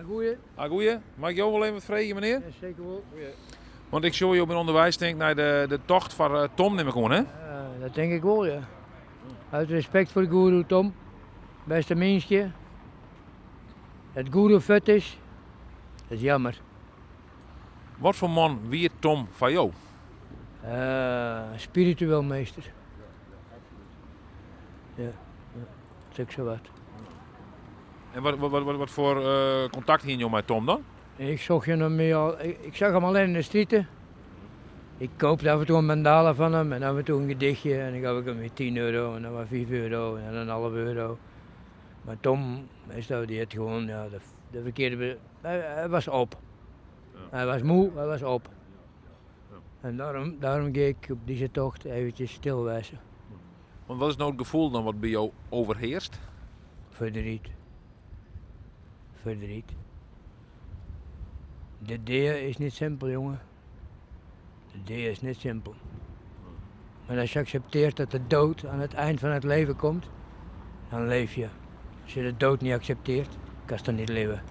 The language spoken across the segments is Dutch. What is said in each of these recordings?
Goeie. Goeie. Mag ik jou wel even wat vragen, meneer? Ja, zeker wel. Want ik show je op een onderwijs denk naar de tocht van Tom neem ik gewoon, hè? Dat denk ik wel, ja. Uit respect voor de goeroe Tom. Beste mensje. Het goeroe vet is. Dat is jammer. Wat voor man wie Tom van jou? Spiritueel meester. Ja, zeg zo wat. En wat voor contact hier met Tom dan? Ik zag je hem mee al. Ik zag hem alleen in de straten. Ik koopte af en toe een mandala van hem en af en toe een gedichtje en dan gaf ik hem weer 10 euro en dan maar 5 euro en dan een half euro. Maar Tom, meestal, die had gewoon de verkeerde. Hij was op. Ja. Hij was moe, hij was op. Ja. En daarom ging ik op deze tocht eventjes stilwijzen. Want wat is nou het gevoel dan wat bij jou overheerst? Verdriet. Verdriet. De deur is niet simpel, jongen. De deur is niet simpel. Maar als je accepteert dat de dood aan het eind van het leven komt, dan leef je. Als je de dood niet accepteert, kan je dan niet leven.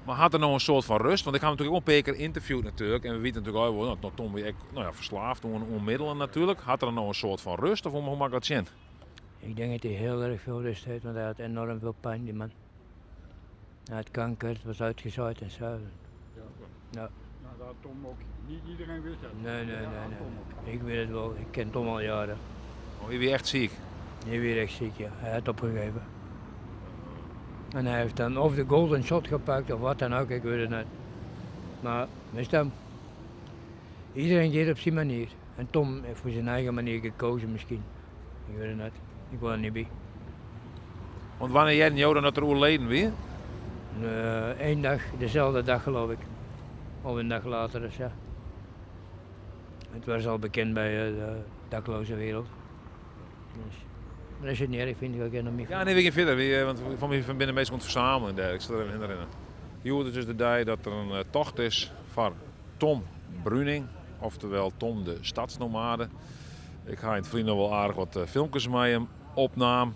Maar had er nou een soort van rust? Want ik ga hem natuurlijk ook een paar keer interviewd natuurlijk. En we weten natuurlijk ook dat Tom weer verslaafd aan middelen natuurlijk. Had er nou een soort van rust of hoe maak ik dat zien? Ik denk dat hij heel erg veel rust heeft, want hij had enorm veel pijn, die man. Hij had kanker, het was uitgezaaid en zo. Ja. Nou, dat Tom ook. Niet iedereen wist dat. Nee. Ik weet het wel. Ik ken Tom al jaren. Oh, je weer echt ziek? Je weer echt ziek, ja. Hij had opgegeven. En hij heeft dan of de golden shot gepakt of wat dan ook, ik weet het niet. Maar, meestal, iedereen deed op zijn manier. En Tom heeft voor zijn eigen manier gekozen misschien. Ik weet het niet. Ik wil er niet bij. Want wanneer jij en jou dan dat er overleden weer? 1 dag, dezelfde dag geloof ik. Of een dag later, dus ja. Het was al bekend bij de dakloze wereld. Dus, maar als je het niet erg vindt, ga ik er nog meer. Ja, nee, we gaan verder. Want van binnen meestal komt verzamelen en dergelijke. Ik zal er even herinneren. Je hoorde dus de dag dat er een tocht is van Tom Bruning. Oftewel Tom de stadsnomade. Ik ga in het vrienden wel aardig wat filmpjes met hem opnam.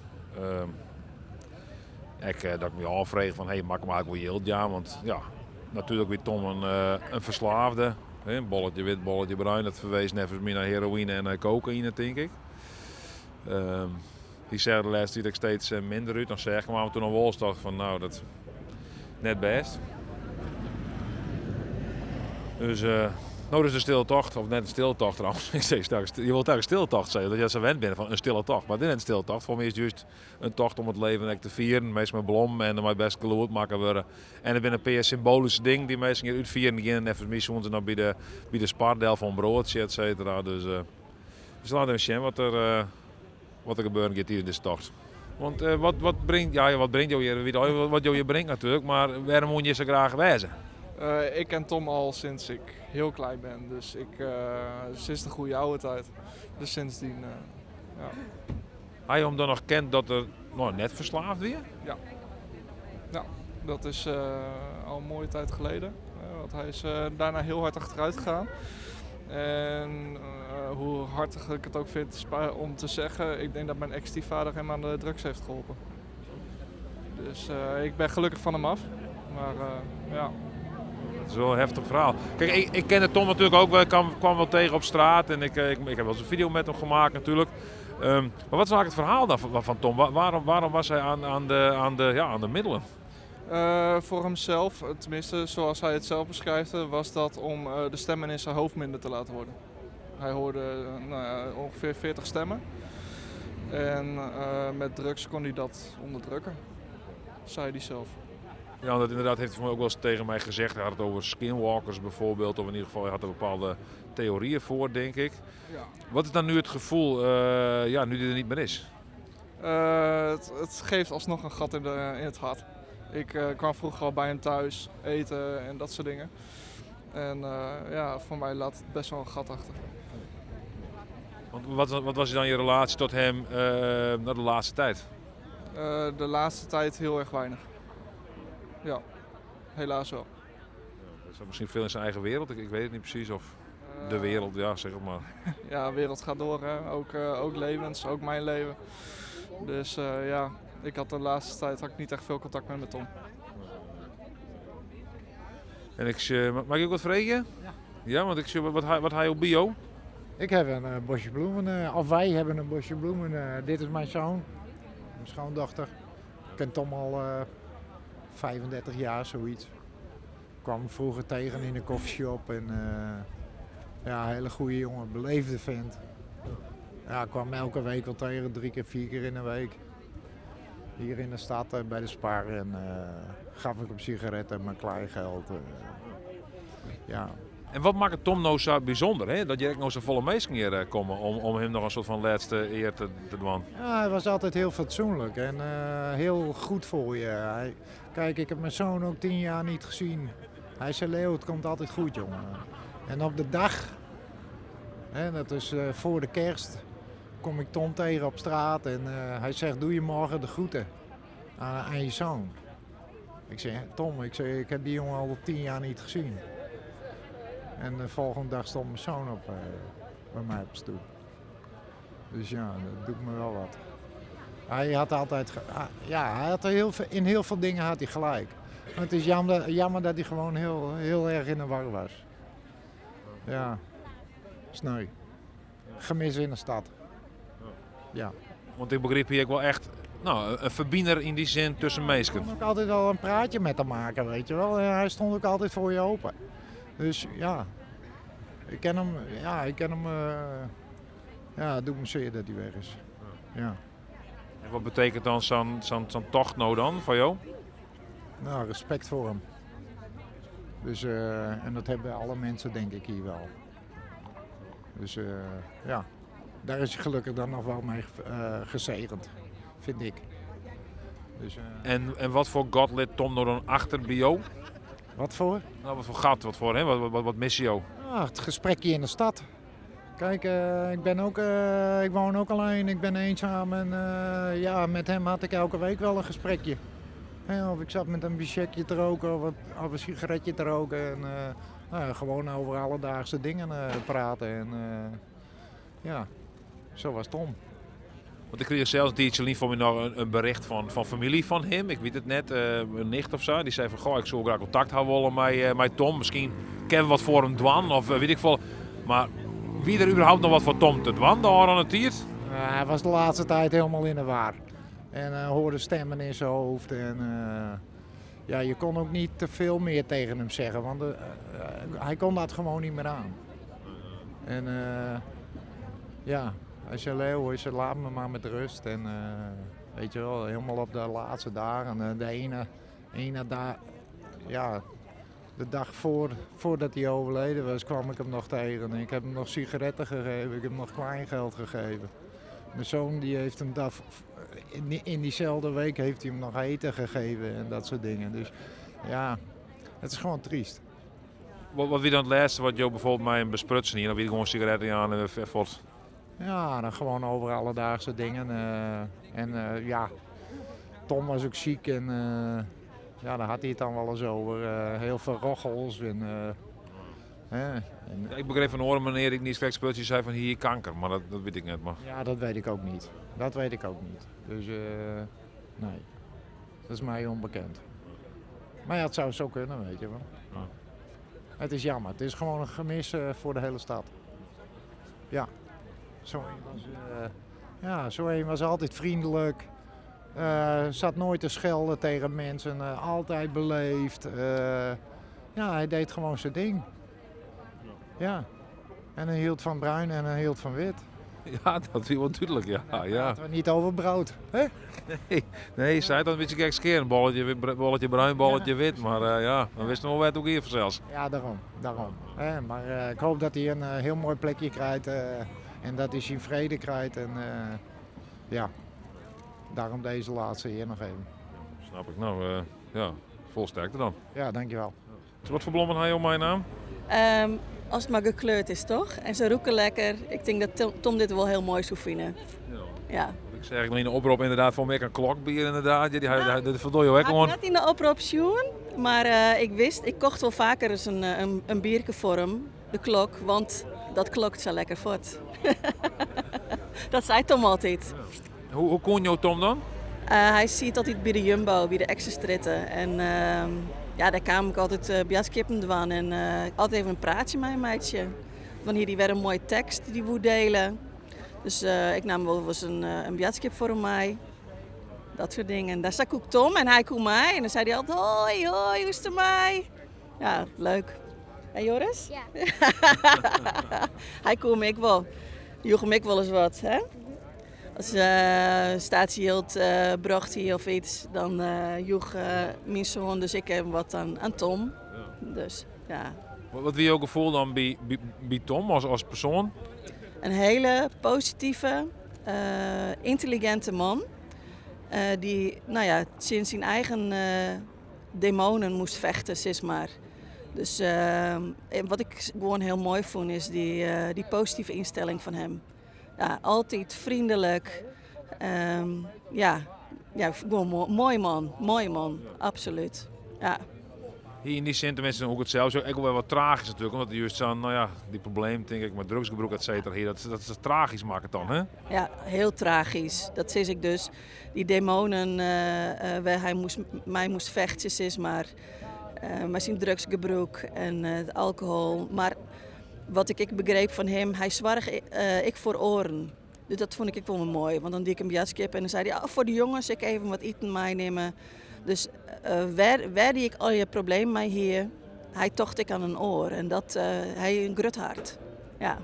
Dat ik me afvraag van, hey, maak hem eigenlijk wel heel ja, want ja, natuurlijk weer Tom een verslaafde. Een bolletje wit, bolletje bruin, dat verwees net meer naar heroïne en cocaïne, denk ik. Die zei de laatste tijd steeds minder uit. Dan zeg ik maar toen een wolstad van, nou, dat net best. Dus, nou, dus een stille tocht, of net een stille tocht trouwens. Je wilt eigenlijk een stille tocht zeggen, dat je zo gewend bent van een stille tocht. Maar dit is een stille tocht. Voor mij is het juist een tocht om het leven te vieren. Meestal met blom en dan best geloerd maken worden. En er zijn een paar symbolische dingen die meestal hier uitvieren. Beginnen even misschien dan bij de spaardel van broodje, et cetera. Dus we laten even zien wat er gebeuren gaat hier in deze tocht. Want wat brengt jou hier? Wat jou hier brengt natuurlijk, maar waarom moet je zo graag wijzen? Ik ken Tom al sinds ik heel klein ben, dus sinds de goede oude tijd. Dus sindsdien, ja. Had je hem dan nog kent dat er net verslaafd weer? Ja, dat is al een mooie tijd geleden. Want hij is daarna heel hard achteruit gegaan. En hoe hartig ik het ook vind om te zeggen, ik denk dat mijn ex-stiefvader hem aan de drugs heeft geholpen. Dus ik ben gelukkig van hem af, maar ja. Dat is wel een heftig verhaal. Kijk, ik kende Tom natuurlijk ook wel. Ik kwam wel tegen op straat en ik heb wel eens een video met hem gemaakt natuurlijk. Maar wat is eigenlijk het verhaal dan van Tom? Waarom was hij aan de middelen? Voor hemzelf, tenminste zoals hij het zelf beschrijft, was dat om de stemmen in zijn hoofd minder te laten worden. Hij hoorde ongeveer 40 stemmen. En met drugs kon hij dat onderdrukken, zei hij zelf. Ja, dat inderdaad heeft hij ook wel eens tegen mij gezegd. Hij had het over skinwalkers bijvoorbeeld. Of in ieder geval, hij had er bepaalde theorieën voor, denk ik. Ja. Wat is dan nu het gevoel, nu die er niet meer is? Het geeft alsnog een gat in het hart. Ik kwam vroeger al bij hem thuis eten en dat soort dingen. En voor mij laat het best wel een gat achter. Want wat was dan je relatie tot hem naar de laatste tijd? De laatste tijd heel erg weinig. Ja, helaas wel. Ja, is dat misschien veel in zijn eigen wereld? Ik weet het niet precies. Of de wereld, ja, zeg het maar. Ja, de wereld gaat door, hè. Ook levens, ook mijn leven. Dus ik had de laatste tijd niet echt veel contact meer met Tom. En mag ik ook wat vragen? Ja. Ja, want ik zie wat hij op bio? Ik heb een bosje bloemen, of wij hebben een bosje bloemen. Dit is mijn zoon, mijn schoondochter. Ik ken Tom al 35 jaar, zoiets. Ik kwam hem vroeger tegen in een koffieshop en ja, een hele goede jongen, beleefde vent. Ja, ik kwam elke week wel tegen, 3 keer, 4 keer in de week. Hier in de stad bij de Spar en gaf ik op sigaretten mijn kleingeld. Ja. En wat maakt het Tom nou zo bijzonder, hè? Dat je echt nog zo volle meesten hier komen om hem nog een soort van laatste eer te doen? Ja, hij was altijd heel fatsoenlijk en heel goed voor je. Kijk, ik heb mijn zoon ook 10 jaar niet gezien. Hij zei, Leo, het komt altijd goed, jongen. En op de dag, hè, dat is voor de kerst, kom ik Tom tegen op straat en hij zegt, doe je morgen de groeten aan je zoon. Ik zeg, Tom, ik heb die jongen al 10 jaar niet gezien. En de volgende dag stond mijn zoon op bij mij op stoep. Dus ja, dat doet me wel wat. Hij had altijd, hij had in heel veel dingen had hij gelijk. Maar het is jammer dat hij gewoon heel erg in de war was. Ja, sneu. Gemis in de stad. Ja. Want ik begreep hier ook wel echt een verbinder in die zin tussen meesken. Ik kon ook altijd wel een praatje met hem maken, weet je wel. En hij stond ook altijd voor je open. Dus ja, ik ken hem, het doet me zeer dat hij weg is. Ja. En wat betekent dan zo'n tocht nou dan voor jou? Nou, respect voor hem. Dus, en dat hebben alle mensen denk ik hier wel. Dus ja, daar is hij gelukkig dan nog wel mee gezegend, vind ik. Dus, en wat voor God lid Tom nou dan achter bij jou? Wat voor? Nou, wat voor gat, wat voor, hè? Wat mis je jou? Het gesprekje in de stad. Kijk, ik woon ook alleen, ik ben eenzaam en ja, met hem had ik elke week wel een gesprekje. Of ik zat met een bichetje te roken of een sigaretje te roken en gewoon over alledaagse dingen praten. En ja, zo was Tom. Want ik kreeg zelfs die lief voor me nog een bericht van familie van hem. Ik weet het net, een nicht of zo. Die zei van, goh, ik zou graag contact houden met Tom. Misschien kennen we wat voor hem dwan of weet ik veel. Maar wie er überhaupt nog wat voor Tom te dwan daar aan het tiert? Hij was de laatste tijd helemaal in de war. En hoorde stemmen in zijn hoofd. En ja, je kon ook niet te veel meer tegen hem zeggen. Want hij kon dat gewoon niet meer aan. En ja... Hij zei, Leo, laat me maar met rust. En weet je wel, helemaal op de laatste dagen. De ene dag, ja, de dag voordat hij overleden was, kwam ik hem nog tegen. En ik heb hem nog sigaretten gegeven, ik heb hem nog kleingeld gegeven. Mijn zoon die heeft hem in diezelfde week heeft hij hem nog eten gegeven en dat soort dingen. Dus ja, het is gewoon triest. Wat wie dan het laatste wat jou bijvoorbeeld mij besprutsen hier? Dan wie gewoon sigaretten aan en voort? Ja, dan gewoon over alledaagse dingen. Ja, Tom was ook ziek en ja, daar had hij het dan wel eens over. Heel veel roggels Ik begreep van horen meneer ik niet spultje zei van hier kanker, maar dat weet ik net. Maar. Ja, dat weet ik ook niet. Dat weet ik ook niet. Dus nee, dat is mij onbekend. Maar ja, het zou zo kunnen, weet je wel. Ja. Het is jammer. Het is gewoon een gemis voor de hele stad. Ja. Zo een was altijd vriendelijk. Zat nooit te schelden tegen mensen. Altijd beleefd. Ja, hij deed gewoon zijn ding. Ja. En hij hield van bruin en hij hield van wit. Ja, dat viel wel duidelijk, ja. Laten we niet over brood. Hè? Nee, je zei dan een beetje gek skeren. Bolletje bruin, bolletje wit. Maar ja, dan wisten we wel wat ook hier zelfs. Ja, daarom. Maar ik hoop dat hij een heel mooi plekje krijgt. En dat hij zijn vrede krijgt. En ja, daarom deze laatste eer nog even. Snap ik. Nou, ja, vol sterkte dan. Ja, dankjewel. Dus wat voor blommen had je op mijn naam? Als het maar gekleurd is, toch? En ze roeken lekker. Ik denk dat Tom dit wel heel mooi zou vinden. Ja. Ik zeg nog in de oproep inderdaad voor meer een klokbier inderdaad. Ja, dat verdooi je ook gewoon. Ik had net in de oproep zien, maar ik kocht wel vaker eens een biertje voor hem, de klok, want dat klokt zo lekker voort. Dat zei Tom altijd. Ja. Hoe kon je Tom dan? Hij ziet altijd bij de Jumbo, bij de Exestritten. En Ja, daar kwam ik altijd bij aan en altijd even een praatje met een meidje. Van hier, die werd een mooie tekst die woe delen. Dus ik nam wel eens een biatskip voor mij. Dat soort dingen. En daar zag ik ook Tom en hij kwam mij. En dan zei hij altijd, hoi, hoi, hoe is het ermee? Ja, leuk. En Joris? Ja. Hij kwam ik wel. Joeg hem ik wel eens wat, hè? Als staat hij hield, bracht hij of iets, dan joeg mijn zoon dus ik hem wat aan Tom. Dus ja, Wat wie je ook gevoel dan bij Tom als persoon? een hele positieve, intelligente man. Die, nou ja, sinds zijn eigen demonen moest vechten, zeg maar. Dus wat ik gewoon heel mooi vond, is die positieve instelling van hem. Ja, altijd vriendelijk. Ja, gewoon mooi man, absoluut. Ja. Hier in die zin tenminste ook het zelfs ook wel wat tragisch natuurlijk. Omdat juist zo'n, nou ja, die probleem denk ik met drugsgebruik et cetera hier. Dat is tragisch maakt het dan, hè? Ja, heel tragisch. Dat zeg ik dus. Die demonen waar hij mij moest vechten, is maar met zijn drugsgebruik en het alcohol. Maar wat ik begreep van hem, hij zwarg ik voor oren. Dus dat vond ik wel mooi. Want dan deed ik een biatskip en dan zei hij, voor de jongens, ik even wat eten meenemen. Dus waar die ik al je probleem mee hier, hij tocht ik aan een oor. En dat, hij een grut hart. Ja.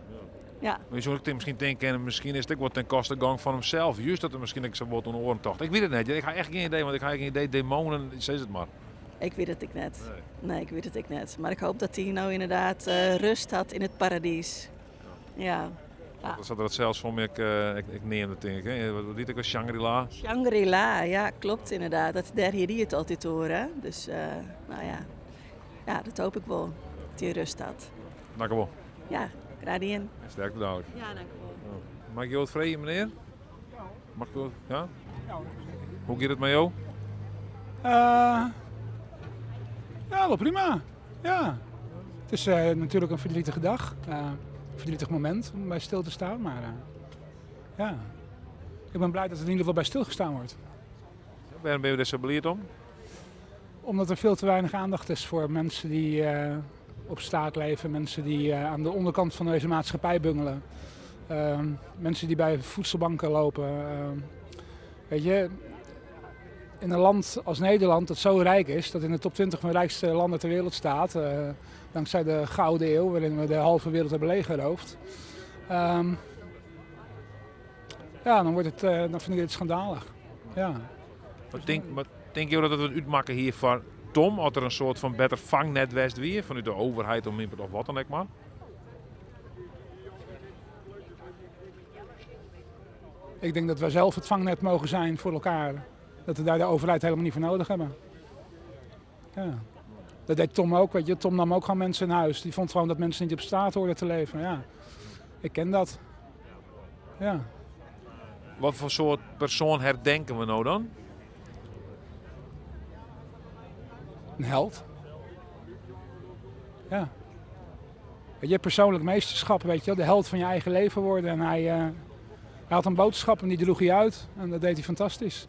Ja. Maar je zou ook misschien denken, misschien is het ook wat ten koste gang van hemzelf. Juist dat er misschien zo wat een oren tocht. Ik weet het niet. Ik ga echt geen idee, want ik ga geen idee. Demonen, zeg het maar. Ik weet het ik net. Nee, ik weet het ik net. Maar ik hoop dat hij nou inderdaad rust had in het paradies. Ja. Ja. Dat zat er het zelfs voor me, ik neem dat denk ik. Hè. Wat liet ik was Shangri-La. Shangri-La, ja, klopt inderdaad. Dat daar hier die het altijd horen. Dus, nou ja. Ja, dat hoop ik wel. Dat hij rust had. Dank u wel. Ja, graag in. Sterkte bedankt. Ja, dank u wel. Mag ik je wat vragen, meneer? Mag ik wat? Ja? Hoe gaat het met jou? Ja, wel prima. Ja. Het is natuurlijk een verdrietige dag. Een verdrietig moment om bij stil te staan. Maar ja, ik ben blij dat er in ieder geval bij stilgestaan wordt. Waarom ben je er zo beleerd om? Omdat er veel te weinig aandacht is voor mensen die op straat leven. Mensen die aan de onderkant van deze maatschappij bungelen. Mensen die bij voedselbanken lopen. Weet je, in een land als Nederland dat zo rijk is, dat in de top 20 van de rijkste landen ter wereld staat. Dankzij de Gouden Eeuw, waarin we de halve wereld hebben leeggeroofd. Ja, dan vind ik het schandalig. Ja. Wat denk je dat het een uitmaken hier voor Tom? Als er een soort van beter vangnet was weer vanuit de overheid of wat dan ook maar? Ik denk dat wij zelf het vangnet mogen zijn voor elkaar. Dat we daar de overheid helemaal niet voor nodig hebben. Ja. Dat deed Tom ook, weet je. Tom nam ook gewoon mensen in huis. Die vond gewoon dat mensen niet op straat hoorden te leven. Ja. Ik ken dat. Ja. Wat voor soort persoon herdenken we nou dan? Een held. Ja. Weet je, persoonlijk meesterschap, weet je wel. De held van je eigen leven worden. En hij had een boodschap en die droeg hij uit. En dat deed hij fantastisch.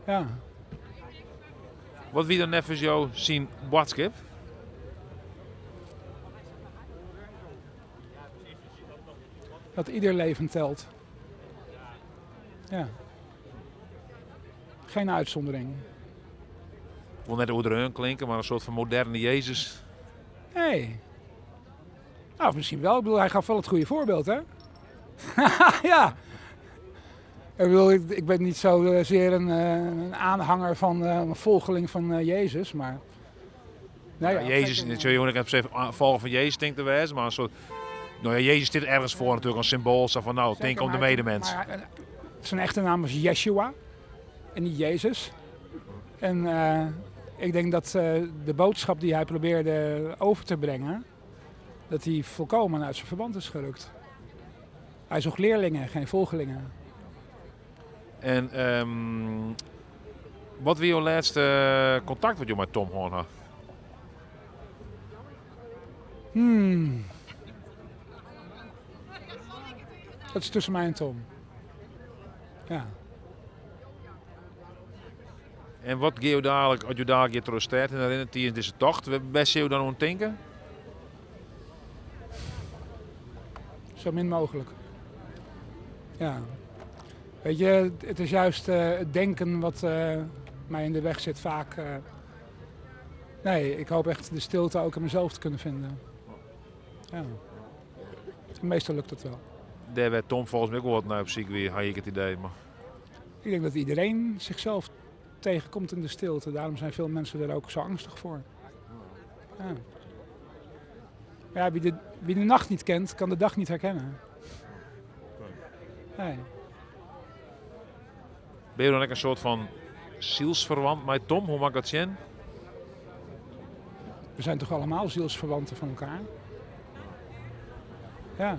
Ja. Wat wie dan net voor jou zien boodschap? Dat ieder leven telt. Ja. Geen uitzondering. Ik wil net Oederheun klinken, maar een soort van moderne Jezus. Nee. Nou, misschien wel. Ik bedoel, hij gaf wel het goede voorbeeld, hè? Ja. Ik bedoel, ik ben niet zozeer een aanhanger van een volgeling van Jezus, maar... Nou Ja, Jezus, niet zo jongen, ik heb volgen van Jezus denkt te wijzen, maar een soort... Nou ja, Jezus zit ergens voor natuurlijk, een symbool zo van nou, denk om de medemens. Maar, zijn echte naam was Yeshua en niet Jezus. En ik denk dat de boodschap die hij probeerde over te brengen, dat die volkomen uit zijn verband is gerukt. Hij zocht leerlingen, geen volgelingen. En wat was jouw laatste contact wat je met Tom Horn had? Dat is tussen mij en Tom. Ja. En wat ga je dadelijk, als je dadelijk je terugstaat en herinnert je deze tocht, waar zie je dan aan het denken? Zo min mogelijk. Ja. Weet je, het is juist het denken wat mij in de weg zit vaak. Nee, ik hoop echt de stilte ook in mezelf te kunnen vinden. Ja. En meestal lukt het wel. Daar werd Tom volgens mij ook wel wat naar psych weer, had ik het idee. Maar... Ik denk dat iedereen zichzelf tegenkomt in de stilte. Daarom zijn veel mensen er ook zo angstig voor. Ja. Ja, wie de nacht niet kent, kan de dag niet herkennen. Nee. Ben je dan ook een soort van zielsverwant met Tom? Hoe mag ik dat zien? We zijn toch allemaal zielsverwanten van elkaar? Ja.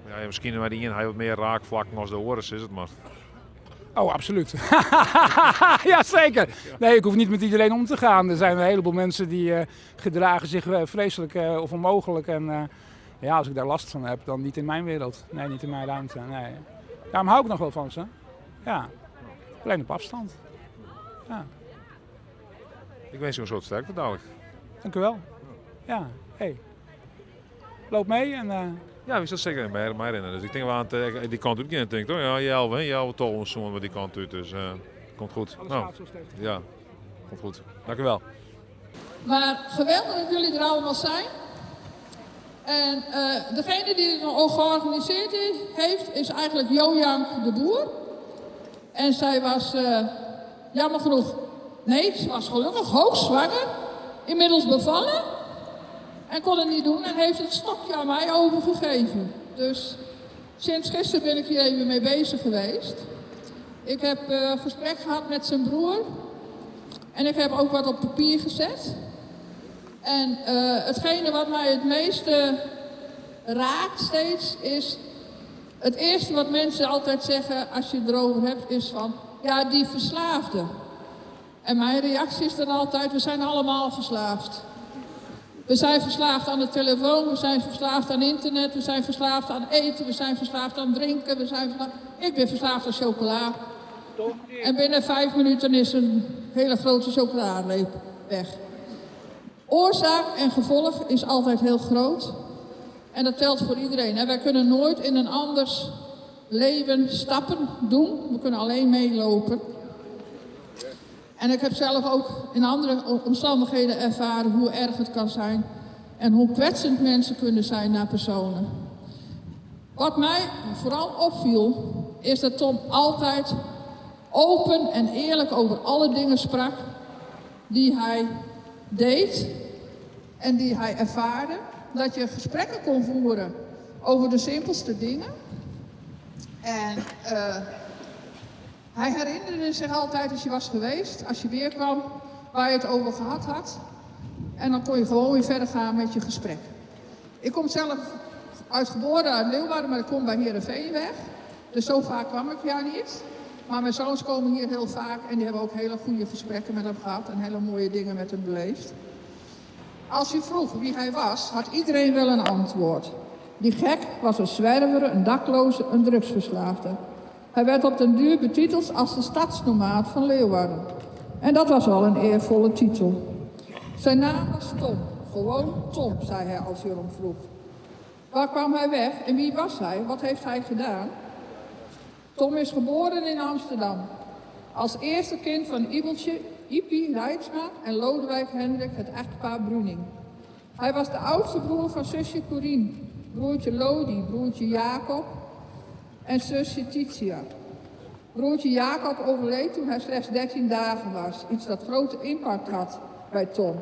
Ja, misschien bij die een hij wat meer raakvlakken als de oren is het maar. Oh, absoluut. Ja, zeker. Nee, ik hoef niet met iedereen om te gaan. Er zijn een heleboel mensen die gedragen zich vreselijk of onmogelijk. En ja, als ik daar last van heb, dan niet in mijn wereld. Nee, niet in mijn ruimte. Nee. Daarom hou ik nog wel van ze. Ja. Alleen op afstand. Ja. Ik wens je een soort sterkte dadelijk. Dank u wel. Ja, hey. Loop mee en... Ja, we zitten zeker in mij herinneren. Dus ik denk wel aan die kant uit. Ik denk, oh ja, jij toch zo'n wat die kant uit. Dus komt goed. Nou, ja, komt goed. Dank u wel. Maar geweldig dat jullie er allemaal zijn. En degene die het ook georganiseerd heeft, is eigenlijk Jojank de Boer. En zij was, jammer genoeg, nee, ze was gelukkig hoogzwanger, inmiddels bevallen. En kon het niet doen en heeft het stokje aan mij overgegeven. Dus sinds gisteren ben ik hier even mee bezig geweest. Ik heb gesprek gehad met zijn broer. En ik heb ook wat op papier gezet. En hetgene wat mij het meeste raakt steeds is... Het eerste wat mensen altijd zeggen als je het erover hebt is van... Ja, die verslaafde. En mijn reactie is dan altijd, we zijn allemaal verslaafd. We zijn verslaafd aan de telefoon, we zijn verslaafd aan internet, we zijn verslaafd aan eten, we zijn verslaafd aan drinken, Ik ben verslaafd aan chocola. En binnen 5 minuten is een hele grote chocoladeleep weg. Oorzaak en gevolg is altijd heel groot. En dat telt voor iedereen. En wij kunnen nooit in een anders leven stappen doen. We kunnen alleen meelopen. En ik heb zelf ook in andere omstandigheden ervaren hoe erg het kan zijn. En hoe kwetsend mensen kunnen zijn naar personen. Wat mij vooral opviel, is dat Tom altijd open en eerlijk over alle dingen sprak die hij deed en die hij ervaarde. Dat je gesprekken kon voeren over de simpelste dingen. En hij herinnerde zich altijd als je was geweest, als je weer kwam, waar je het over gehad had. En dan kon je gewoon weer verder gaan met je gesprek. Ik kom zelf geboren uit Leeuwarden, maar ik kom bij Heerenveen weg. Dus zo vaak kwam ik hier niet. Maar mijn zoons komen hier heel vaak en die hebben ook hele goede gesprekken met hem gehad en hele mooie dingen met hem beleefd. Als je vroeg wie hij was, had iedereen wel een antwoord. Die gek was een zwerver, een dakloze, een drugsverslaafde. Hij werd op den duur betiteld als de stadsnomaat van Leeuwarden. En dat was wel een eervolle titel. Zijn naam was Tom. Gewoon Tom, zei hij als je erom vroeg. Waar kwam hij weg en wie was hij? Wat heeft hij gedaan? Tom is geboren in Amsterdam. Als eerste kind van Ipi Reitsma en Lodewijk Hendrik, het echtpaar Bruning. Hij was de oudste broer van zusje Corien, broertje Lodi, broertje Jacob en zusje Titia. Broertje Jacob overleed toen hij slechts 13 dagen was. Iets dat grote impact had bij Tom.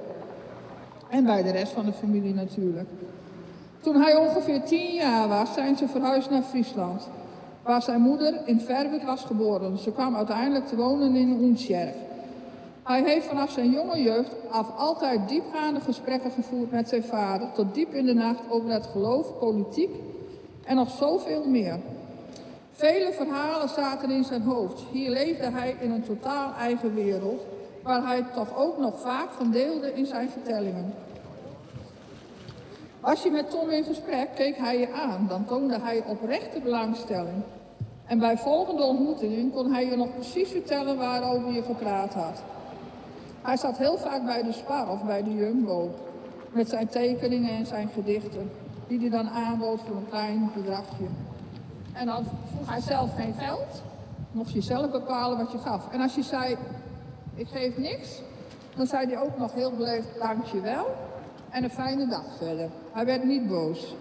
En bij de rest van de familie natuurlijk. Toen hij ongeveer 10 jaar was, zijn ze verhuisd naar Friesland. Waar zijn moeder in Verwerd was geboren. Ze kwam uiteindelijk te wonen in Oensjerk. Hij heeft vanaf zijn jonge jeugd af altijd diepgaande gesprekken gevoerd met zijn vader, tot diep in de nacht over het geloof, politiek en nog zoveel meer. Vele verhalen zaten in zijn hoofd. Hier leefde hij in een totaal eigen wereld, waar hij toch ook nog vaak van deelde in zijn vertellingen. Als je met Tom in gesprek keek hij je aan, dan toonde hij oprechte belangstelling. En bij volgende ontmoetingen kon hij je nog precies vertellen waarover je gepraat had. Hij zat heel vaak bij de Spar of bij de Jumbo. Met zijn tekeningen en zijn gedichten. Die hij dan aanbood voor een klein bedragje. En dan vroeg hij zelf geen geld. Mocht je zelf bepalen wat je gaf. En als je zei, ik geef niks. Dan zei hij ook nog heel beleefd, dankjewel. En een fijne dag verder. Hij werd niet boos.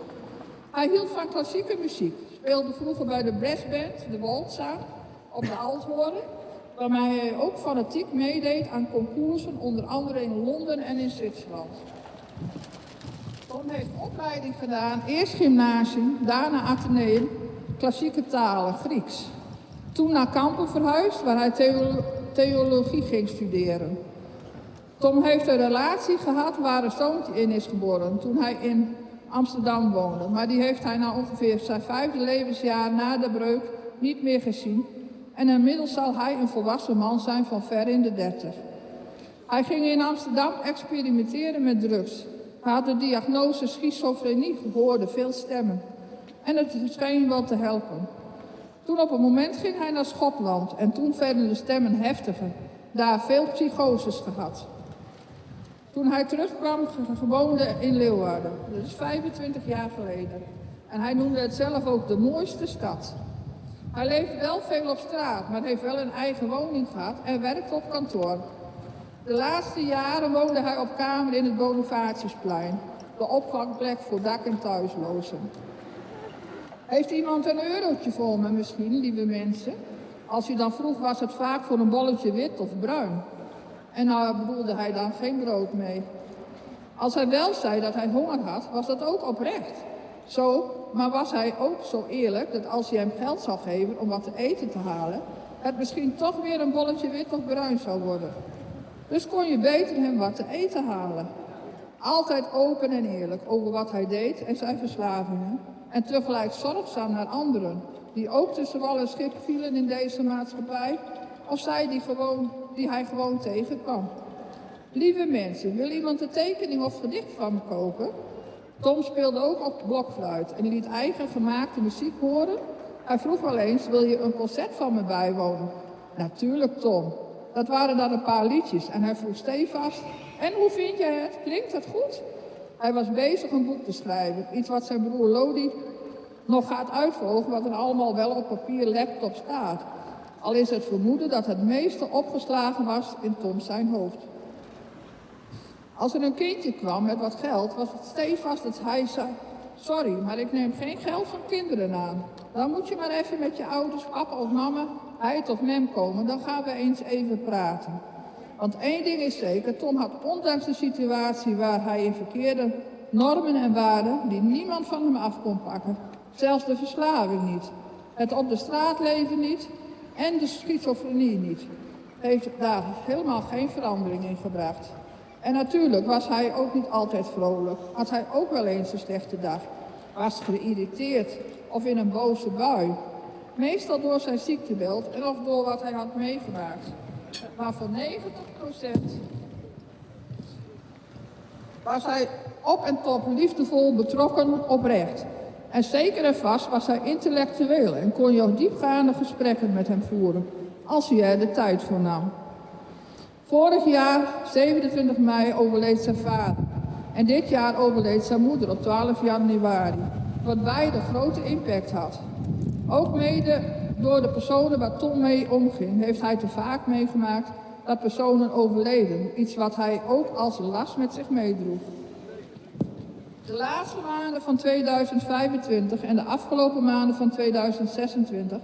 Hij hield van klassieke muziek. Speelde vroeger bij de brassband, de Waltza, op de althoorn. Waarmee hij ook fanatiek meedeed aan concoursen, onder andere in Londen en in Zwitserland. Tom heeft opleiding gedaan, eerst gymnasium, daarna ateneum, klassieke talen, Grieks. Toen naar Kampen verhuisd, waar hij theologie ging studeren. Tom heeft een relatie gehad waar een zoontje in is geboren, toen hij in Amsterdam woonde. Maar die heeft hij nou ongeveer zijn 5e levensjaar na de breuk niet meer gezien. En inmiddels zal hij een volwassen man zijn van ver in de 30. Hij ging in Amsterdam experimenteren met drugs. Hij had de diagnose schizofrenie, hoorde veel stemmen. En het scheen wel te helpen. Toen op een moment ging hij naar Schotland en toen werden de stemmen heftiger. Daar veel psychoses gehad. Toen hij terugkwam, woonde in Leeuwarden. Dat is 25 jaar geleden. En hij noemde het zelf ook de mooiste stad. Hij leeft wel veel op straat, maar heeft wel een eigen woning gehad en werkt op kantoor. De laatste jaren woonde hij op kamer in het Bonifatiusplein. De opvangplek voor dak- en thuislozen. Heeft iemand een eurotje voor me misschien, lieve mensen? Als u dan vroeg, was het vaak voor een bolletje wit of bruin. En nou bedoelde hij dan geen brood mee. Als hij wel zei dat hij honger had, was dat ook oprecht. Maar was hij ook zo eerlijk dat als je hem geld zou geven om wat te eten te halen, het misschien toch weer een bolletje wit of bruin zou worden. Dus kon je beter hem wat te eten halen. Altijd open en eerlijk over wat hij deed en zijn verslavingen. En tegelijk zorgzaam naar anderen, die ook tussen wal en schip vielen in deze maatschappij. Of zij die hij gewoon tegenkwam. Lieve mensen, wil iemand een tekening of gedicht van me kopen? Tom speelde ook op blokfluit en liet eigen gemaakte muziek horen. Hij vroeg wel eens, wil je een concert van me bijwonen? Natuurlijk, Tom. Dat waren dan een paar liedjes en hij vroeg stevast, en hoe vind jij het? Klinkt het goed? Hij was bezig een boek te schrijven, iets wat zijn broer Lodi nog gaat uitvolgen, wat er allemaal wel op papier laptop staat. Al is het vermoeden dat het meeste opgeslagen was in Tom zijn hoofd. Als er een kindje kwam met wat geld, was het stevast dat hij zei, sorry, maar ik neem geen geld van kinderen aan. Dan moet je maar even met je ouders, papa of mama, heid of mem komen, dan gaan we eens even praten. Want één ding is zeker, Tom had ondanks de situatie waar hij in verkeerde, normen en waarden die niemand van hem af kon pakken. Zelfs de verslaving niet. Het op de straat leven niet en de schizofrenie niet. Heeft daar helemaal geen verandering in gebracht. En natuurlijk was hij ook niet altijd vrolijk. Had hij ook wel eens een slechte dag. Was geïrriteerd of in een boze bui. Meestal door zijn ziektebeeld en of door wat hij had meegemaakt. Maar voor 90% was hij op en top liefdevol, betrokken, oprecht. En zeker en vast was hij intellectueel en kon je ook diepgaande gesprekken met hem voeren, als hij er de tijd voor nam. Vorig jaar, 27 mei, overleed zijn vader. En dit jaar overleed zijn moeder op 12 januari. Wat beide grote impact had. Ook mede door de personen waar Tom mee omging, heeft hij te vaak meegemaakt dat personen overleden. Iets wat hij ook als last met zich meedroeg. De laatste maanden van 2025 en de afgelopen maanden van 2026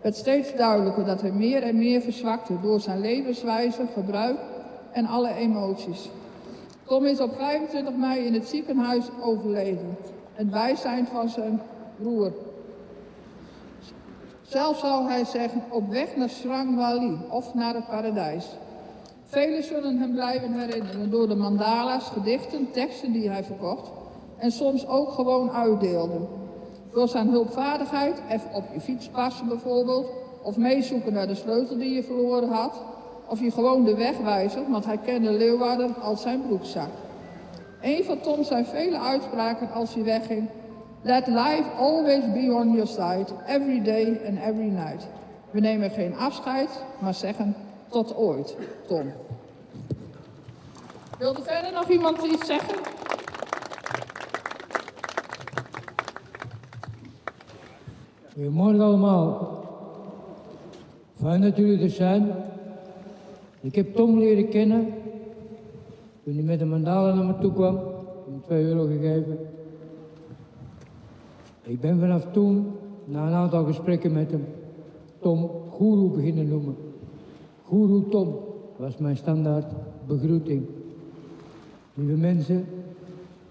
werd steeds duidelijker dat hij meer en meer verzwakte door zijn levenswijze, gebruik en alle emoties. Tom is op 25 mei in het ziekenhuis overleden. Het bijzijn van zijn broer. Zelf zou hij zeggen op weg naar Srangwali of naar het paradijs. Velen zullen hem blijven herinneren door de mandala's, gedichten, teksten die hij verkocht en soms ook gewoon uitdeelde. Door zijn hulpvaardigheid, even op je fiets passen bijvoorbeeld, of meezoeken naar de sleutel die je verloren had, of je gewoon de weg wijzen, want hij kende Leeuwarden als zijn broekzak. Een van Tom zijn vele uitspraken als hij wegging. Let life always be on your side, every day and every night. We nemen geen afscheid, maar zeggen tot ooit, Tom. Wil er verder nog iemand iets zeggen? Goedemorgen allemaal. Fijn dat jullie er zijn. Ik heb Tom leren kennen toen hij met een mandala naar me toe kwam. Ik heb hem 2 euro gegeven. Ik ben vanaf toen, na een aantal gesprekken met hem, Tom Goeroe beginnen noemen. Goeroe Tom was mijn standaard begroeting. Lieve mensen,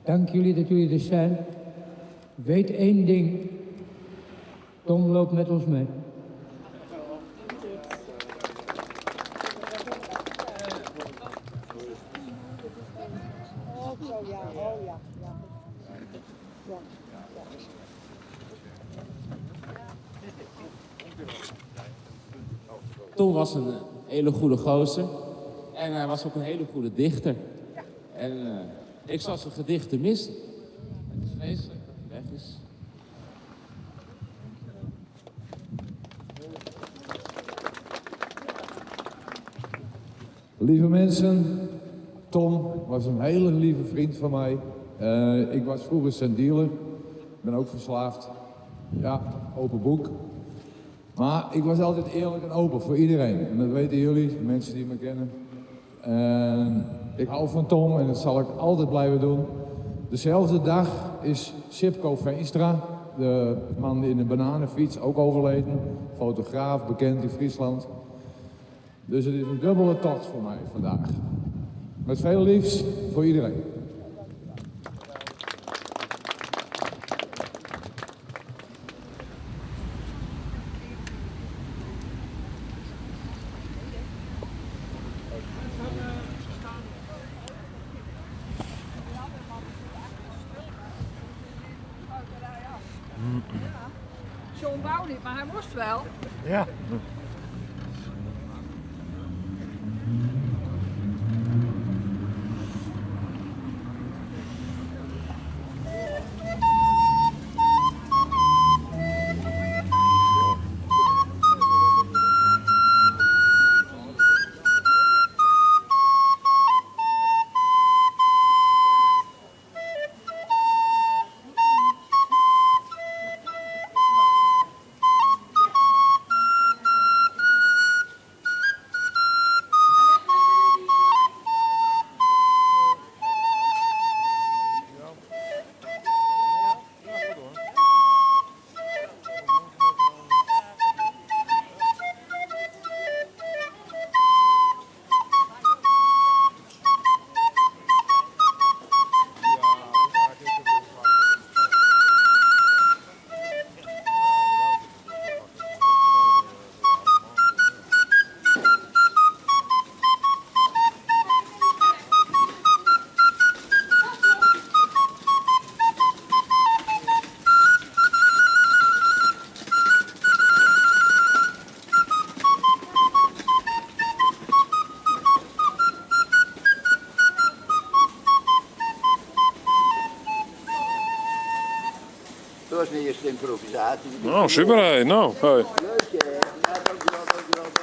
dank jullie dat jullie er zijn. Weet één ding, Tom loopt met ons mee. Tom was een hele goede gozer en hij was ook een hele goede dichter. En ik zal zijn gedichten missen. Het is vreselijk dat hij weg is. Lieve mensen, Tom was een hele lieve vriend van mij. Ik was vroeger zijn dealer. Ik ben ook verslaafd. Ja, open boek. Maar ik was altijd eerlijk en open voor iedereen. En dat weten jullie, mensen die me kennen. Ik hou van Tom en dat zal ik altijd blijven doen. Dezelfde dag is Sipko Veenstra, de man in de bananenfiets, ook overleden. Fotograaf, bekend in Friesland. Dus het is een dubbele tocht voor mij vandaag. Met veel liefs voor iedereen. John wou niet, maar hij moest wel. Ja. Dat was mijn eerste improvisatie. Nou, super. Hey. Nou, hey. Leuk hè? Ja, dankjewel.